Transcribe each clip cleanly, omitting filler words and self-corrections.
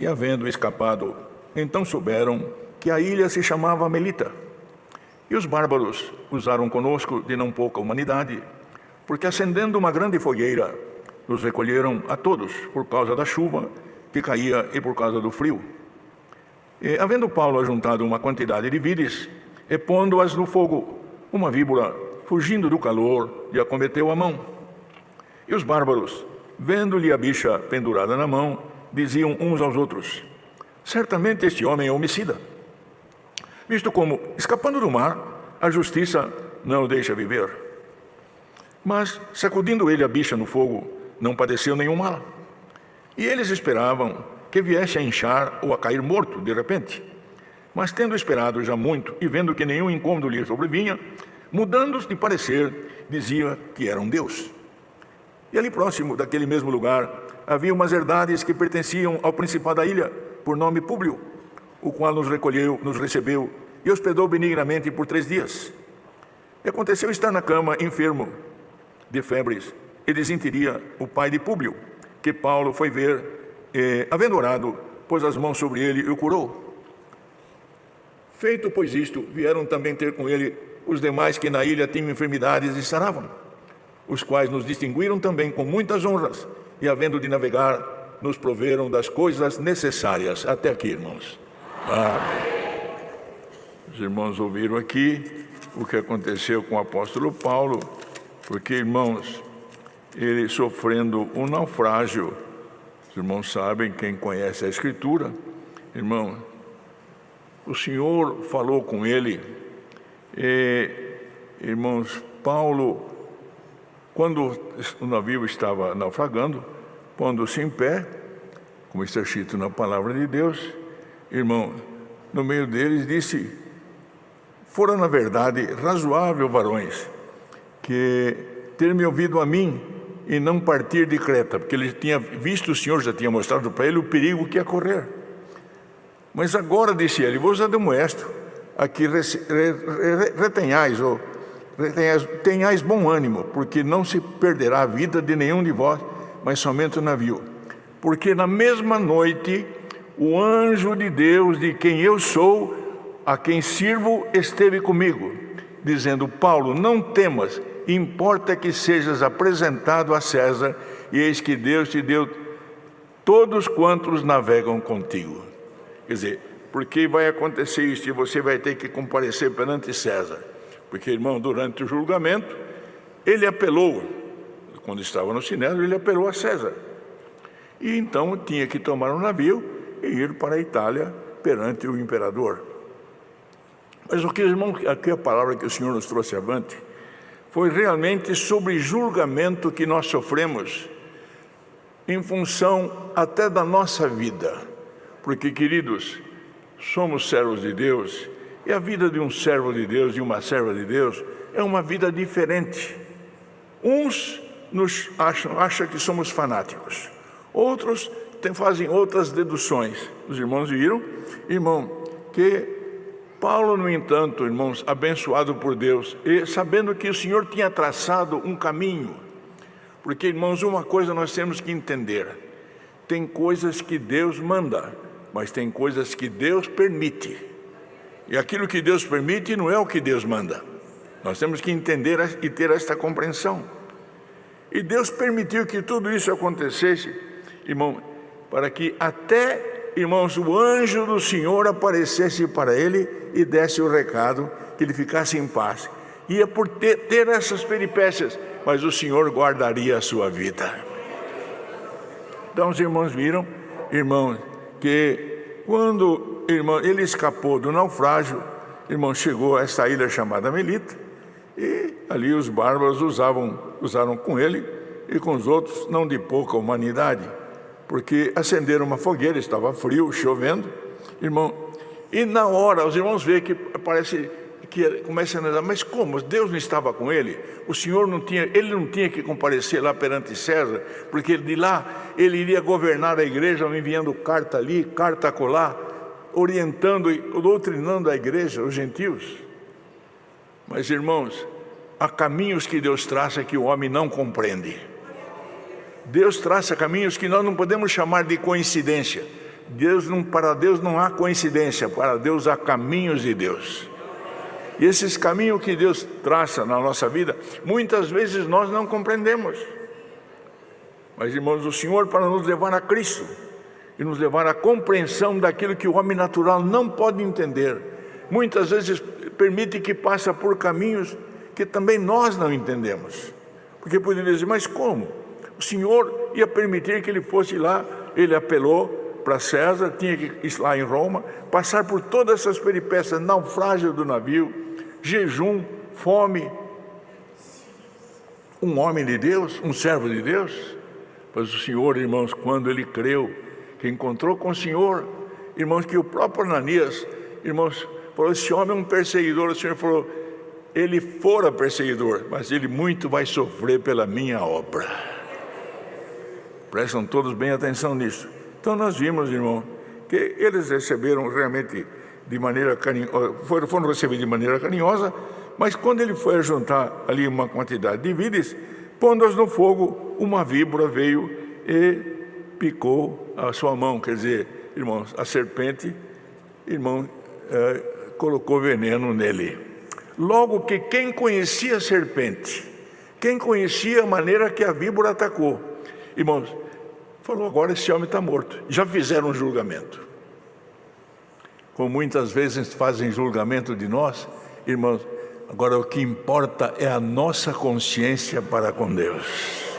e havendo escapado, então souberam que a ilha se chamava Melita. E os bárbaros usaram conosco de não pouca humanidade, porque acendendo uma grande fogueira, nos recolheram a todos, por causa da chuva que caía e por causa do frio. E, havendo Paulo ajuntado uma quantidade de vides, e pondo-as no fogo, uma víbora, fugindo do calor, lhe acometeu a mão. E os bárbaros, vendo-lhe a bicha pendurada na mão, diziam uns aos outros: certamente este homem é homicida, visto como, escapando do mar, a justiça não o deixa viver. Mas, sacudindo ele a bicha no fogo, não padeceu nenhum mal. E eles esperavam que viesse a inchar ou a cair morto de repente. Mas, tendo esperado já muito e vendo que nenhum incômodo lhe sobrevinha, mudando-se de parecer, dizia que era um deus. E ali próximo daquele mesmo lugar, havia umas herdades que pertenciam ao principado da ilha, por nome Públio, o qual nos recolheu, nos recebeu e hospedou benignamente por 3 dias. E aconteceu estar na cama, enfermo de febres, e desinteria o pai de Públio, que Paulo foi ver, e, havendo orado, pôs as mãos sobre ele e o curou. Feito, pois, isto, vieram também ter com ele os demais que na ilha tinham enfermidades e saravam, os quais nos distinguiram também com muitas honras, e havendo de navegar, nos proveram das coisas necessárias. Até aqui, irmãos. Amém. Os irmãos ouviram aqui o que aconteceu com o apóstolo Paulo, porque, irmãos, ele sofrendo um naufrágio, os irmãos sabem, quem conhece a Escritura, irmão, o Senhor falou com ele, e, irmãos, Paulo, quando o navio estava naufragando, pondo-se em pé, como está escrito na palavra de Deus, irmão, no meio deles disse: fora na verdade razoável, varões, que ter me ouvido a mim e não partir de Creta, porque ele tinha visto, o Senhor já tinha mostrado para ele o perigo que ia correr. Mas agora, disse ele, vos admoesto a que tenhais bom ânimo, porque não se perderá a vida de nenhum de vós, mas somente o navio. Porque na mesma noite, o anjo de Deus, de quem eu sou, a quem sirvo, esteve comigo, dizendo: Paulo, não temas, importa que sejas apresentado a César, e eis que Deus te deu todos quantos navegam contigo. Quer dizer, porque vai acontecer isso e você vai ter que comparecer perante César? Porque, irmão, durante o julgamento, ele apelou, quando estava no Sinédrio, ele apelou a César. E então tinha que tomar um navio e ir para a Itália perante o imperador. Mas o que, irmão, aqui a palavra que o Senhor nos trouxe avante, foi realmente sobre julgamento que nós sofremos, em função até da nossa vida. Porque, queridos, somos servos de Deus, e a vida de um servo de Deus e uma serva de Deus é uma vida diferente. Uns nos acham que somos fanáticos, outros fazem outras deduções. Os irmãos viram, irmão, que Paulo, no entanto, irmãos, abençoado por Deus, e sabendo que o Senhor tinha traçado um caminho, porque, irmãos, uma coisa nós temos que entender: tem coisas que Deus manda, mas tem coisas que Deus permite. E aquilo que Deus permite não é o que Deus manda. Nós temos que entender e ter esta compreensão. E Deus permitiu que tudo isso acontecesse, irmão, para que até, irmãos, o anjo do Senhor aparecesse para ele e desse o recado, que ele ficasse em paz. Ia por ter essas peripécias, mas o Senhor guardaria a sua vida. Então os irmãos viram, irmãos, que quando, irmão, ele escapou do naufrágio, irmão, chegou a essa ilha chamada Melita, e ali os bárbaros usaram com ele e com os outros não de pouca humanidade, porque acenderam uma fogueira, estava frio, chovendo, irmão, e na hora os irmãos veem que parece que começa a andar, mas como? Deus não estava com ele? O Senhor não tinha que comparecer lá perante César, porque de lá ele iria governar a igreja, enviando carta ali, carta acolá, orientando e doutrinando a igreja, os gentios. Mas, irmãos, há caminhos que Deus traça que o homem não compreende. Deus traça caminhos que nós não podemos chamar de coincidência. Para Deus não há coincidência, para Deus há caminhos de Deus. E esses caminhos que Deus traça na nossa vida, muitas vezes nós não compreendemos. Mas, irmãos, o Senhor, para nos levar a Cristo e nos levar à compreensão daquilo que o homem natural não pode entender, muitas vezes permite que passe por caminhos que também nós não entendemos. Porque poderia dizer, mas como? O Senhor ia permitir que ele fosse lá, ele apelou para César, tinha que ir lá em Roma, passar por todas essas peripécias, naufrágio do navio, jejum, fome. Um homem de Deus, um servo de Deus. Mas o Senhor, irmãos, quando ele creu, que encontrou com o Senhor, irmãos, que o próprio Ananias, irmãos, falou, esse homem é um perseguidor. O Senhor falou, ele fora perseguidor, mas ele muito vai sofrer pela minha obra. Prestam todos bem atenção nisso. Então nós vimos, irmão, que eles receberam realmente de maneira carinhosa, foram recebidos de maneira carinhosa, mas quando ele foi juntar ali uma quantidade de vides, pondo-as no fogo, uma víbora veio e picou a sua mão. Quer dizer, irmãos, a serpente, irmão, colocou veneno nele. Logo que quem conhecia a serpente, quem conhecia a maneira que a víbora atacou, irmãos, falou, agora esse homem está morto. Já fizeram um julgamento. Como muitas vezes fazem julgamento de nós, irmãos, agora o que importa é a nossa consciência para com Deus.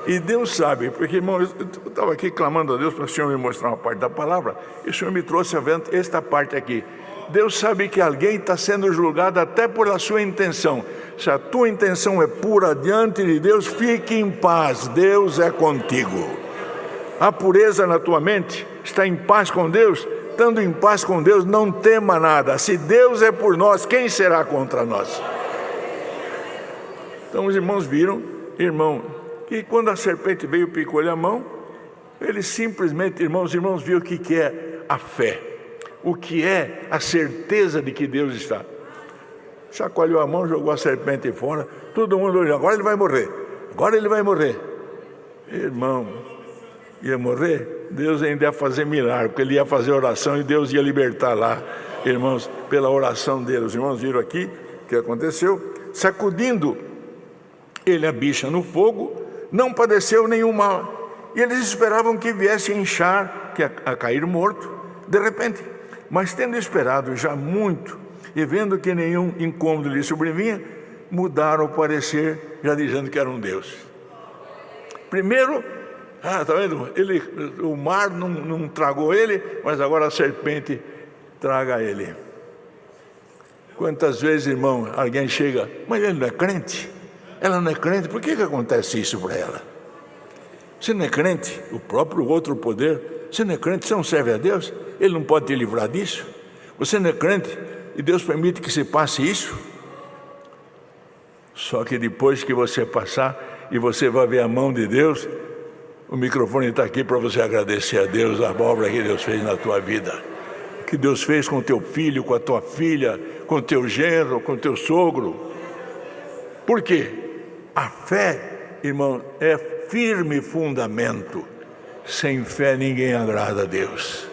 E Deus sabe, porque, irmão, eu estava aqui clamando a Deus para o Senhor me mostrar uma parte da palavra, e o Senhor me trouxe esta parte aqui. Deus sabe que alguém está sendo julgado até por a sua intenção. Se a tua intenção é pura diante de Deus, fique em paz, Deus é contigo. A pureza na tua mente, está em paz com Deus, estando em paz com Deus, não tema nada. Se Deus é por nós, quem será contra nós? Então os irmãos viram, irmão, que quando a serpente veio e picou-lhe a mão, ele simplesmente, irmãos, viram o que é a fé. O que é a certeza de que Deus está. Chacoalhou a mão, jogou a serpente fora, todo mundo olhou, agora ele vai morrer, agora ele vai morrer. Irmão, ia morrer? Deus ainda ia fazer milagre, porque ele ia fazer oração e Deus ia libertar lá, irmãos, pela oração dele. Os irmãos viram aqui o que aconteceu, sacudindo ele a bicha no fogo, não padeceu nenhum mal, e eles esperavam que viesse a inchar, a cair morto, de repente. Mas tendo esperado já muito, e vendo que nenhum incômodo lhe sobrevinha, mudaram o parecer, já dizendo que era um Deus. Primeiro, está vendo? O mar não tragou ele, mas agora a serpente traga ele. Quantas vezes, irmão, alguém chega, mas ele não é crente? Ela não é crente, por que acontece isso para ela? Você não é crente? O próprio outro poder, você não é crente, você não serve a Deus? Ele não pode te livrar disso? Você não é crente e Deus permite que você passe isso? Só que depois que você passar e você vai ver a mão de Deus, o microfone está aqui para você agradecer a Deus a obra que Deus fez na tua vida. O que Deus fez com o teu filho, com a tua filha, com o teu genro, com o teu sogro. Por quê? A fé, irmão, é firme fundamento. Sem fé ninguém agrada a Deus.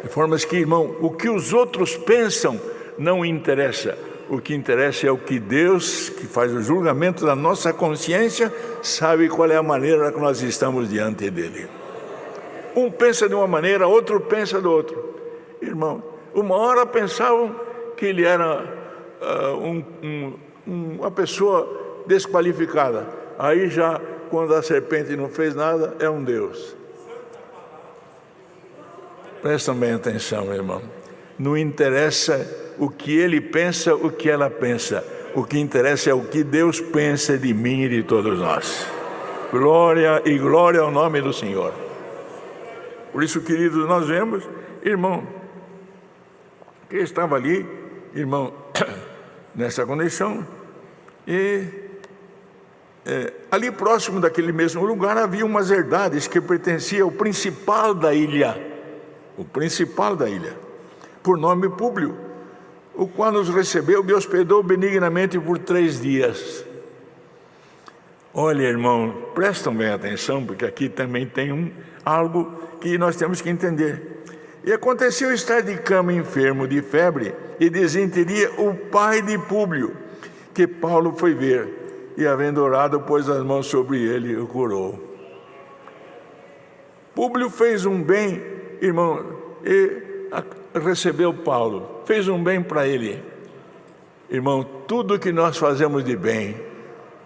De forma que, irmão, o que os outros pensam não interessa. O que interessa é o que Deus, que faz o julgamento da nossa consciência, sabe qual é a maneira que nós estamos diante dele. Um pensa de uma maneira, outro pensa do outro. Irmão, uma hora pensavam que ele era uma pessoa desqualificada. Aí já, quando a serpente não fez nada, é um Deus. Prestam bem atenção, meu irmão. Não interessa o que ele pensa, o que ela pensa. O que interessa é o que Deus pensa de mim e de todos nós. Glória e glória ao nome do Senhor. Por isso, queridos, nós vemos, irmão, que estava ali, irmão, nessa condição, e ali próximo daquele mesmo lugar havia umas herdades que pertenciam ao principal da ilha, por nome Públio, o qual nos recebeu e hospedou benignamente por 3 dias. Olha, irmão, prestam bem atenção, porque aqui também tem algo que nós temos que entender. E aconteceu estar de cama enfermo de febre e desenteria o pai de Públio, que Paulo foi ver, e havendo orado, pôs as mãos sobre ele e o curou. Públio fez um bem, irmão, e recebeu Paulo, fez um bem para ele. Irmão, tudo que nós fazemos de bem,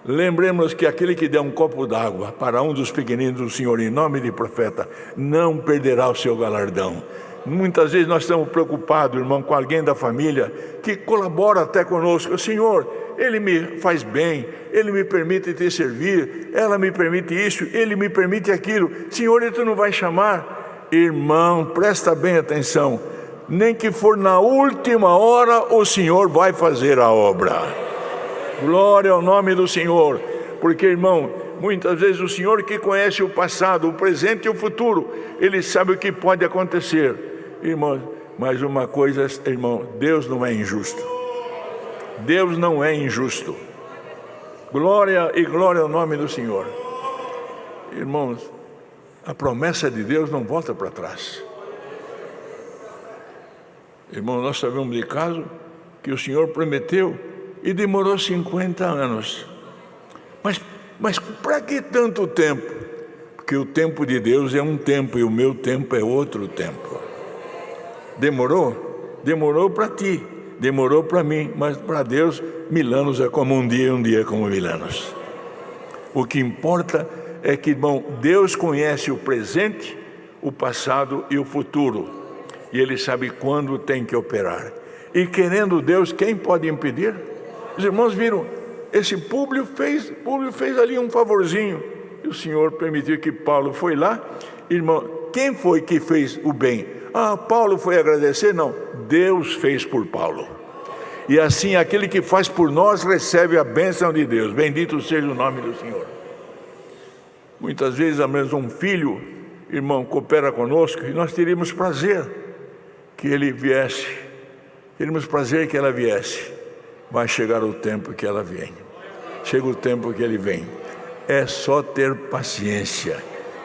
lembremos que aquele que der um copo d'água para um dos pequeninos do Senhor em nome de profeta, não perderá o seu galardão. Muitas vezes nós estamos preocupados, irmão, com alguém da família que colabora até conosco. Senhor, ele me faz bem, ele me permite te servir, ela me permite isso, ele me permite aquilo. Senhor, e tu não vai chamar? Irmão, presta bem atenção, nem que for na última hora, o Senhor vai fazer a obra. Glória ao nome do Senhor, porque, irmão, muitas vezes o Senhor que conhece o passado, o presente e o futuro, Ele sabe o que pode acontecer. Irmão, mas uma coisa, irmão, Deus não é injusto. Deus não é injusto. Glória e glória ao nome do Senhor. Irmãos, a promessa de Deus não volta para trás. Irmão, nós sabemos de caso que o Senhor prometeu e demorou 50 anos. Mas para que tanto tempo? Porque o tempo de Deus é um tempo e o meu tempo é outro tempo. Demorou? Demorou para ti, demorou para mim, mas para Deus, 1000 anos é como um dia é como 1000 anos. O que importa é que, irmão, Deus conhece o presente, o passado e o futuro. E Ele sabe quando tem que operar. E querendo Deus, quem pode impedir? Os irmãos viram, esse Públio fez ali um favorzinho. E o Senhor permitiu que Paulo foi lá. Irmão, quem foi que fez o bem? Paulo foi agradecer? Não, Deus fez por Paulo. E assim, aquele que faz por nós recebe a bênção de Deus. Bendito seja o nome do Senhor. Muitas vezes, ao menos um filho, irmão, coopera conosco e nós teríamos prazer que ele viesse. Teríamos prazer que ela viesse. Vai chegar o tempo que ela vem. Chega o tempo que ele vem. É só ter paciência,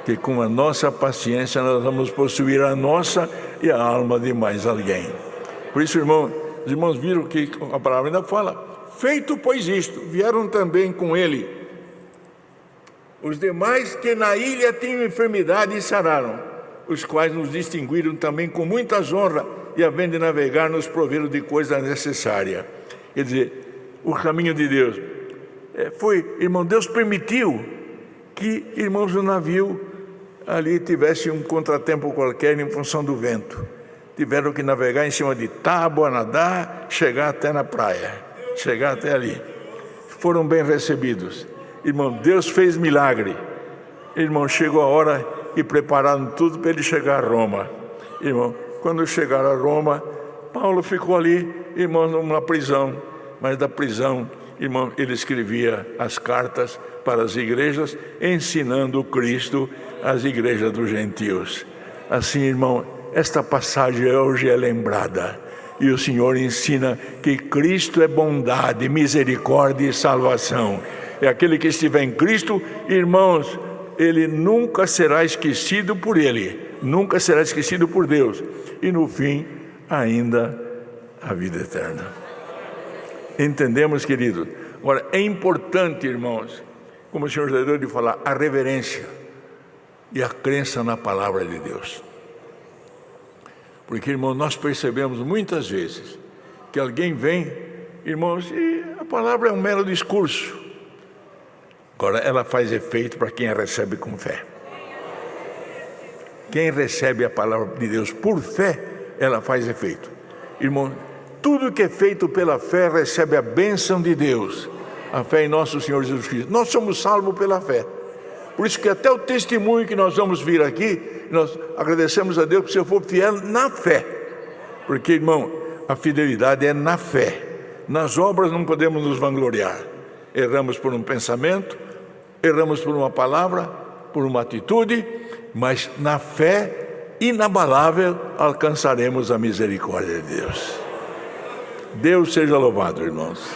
que com a nossa paciência nós vamos possuir a nossa e a alma de mais alguém. Por isso, irmão, os irmãos viram que a palavra ainda fala, feito pois isto, vieram também com ele os demais que na ilha tinham enfermidade e sararam, os quais nos distinguiram também com muitas honras e havendo de navegar nos proveram de coisa necessária. Quer dizer, o caminho de Deus foi, irmão, Deus permitiu que, irmãos, o navio ali tivesse um contratempo qualquer em função do vento. Tiveram que navegar em cima de tábua, nadar, chegar até na praia, chegar até ali. Foram bem recebidos. Irmão, Deus fez milagre. Irmão, chegou a hora e prepararam tudo para ele chegar a Roma. Irmão, quando chegaram a Roma, Paulo ficou ali, irmão, numa prisão. Mas da prisão, irmão, ele escrevia as cartas para as igrejas, ensinando Cristo às igrejas dos gentios. Assim, irmão, esta passagem hoje é lembrada. E o Senhor ensina que Cristo é bondade, misericórdia e salvação. É aquele que estiver em Cristo, irmãos, ele nunca será esquecido por Ele, nunca será esquecido por Deus. E no fim, ainda a vida eterna. Entendemos, querido? Agora, é importante, irmãos, como o Senhor já deu de falar, a reverência e a crença na palavra de Deus. Porque, irmão, nós percebemos muitas vezes que alguém vem, irmãos, e a palavra é um mero discurso. Agora, ela faz efeito para quem a recebe com fé. Quem recebe a palavra de Deus por fé, ela faz efeito. Irmão, tudo que é feito pela fé recebe a bênção de Deus. A fé em nosso Senhor Jesus Cristo. Nós somos salvos pela fé. Por isso que até o testemunho que nós vamos vir aqui, nós agradecemos a Deus que se for fiel na fé. Porque, irmão, a fidelidade é na fé. Nas obras não podemos nos vangloriar. Erramos por um pensamento, erramos por uma palavra, por uma atitude, mas na fé inabalável alcançaremos a misericórdia de Deus. Deus seja louvado, irmãos.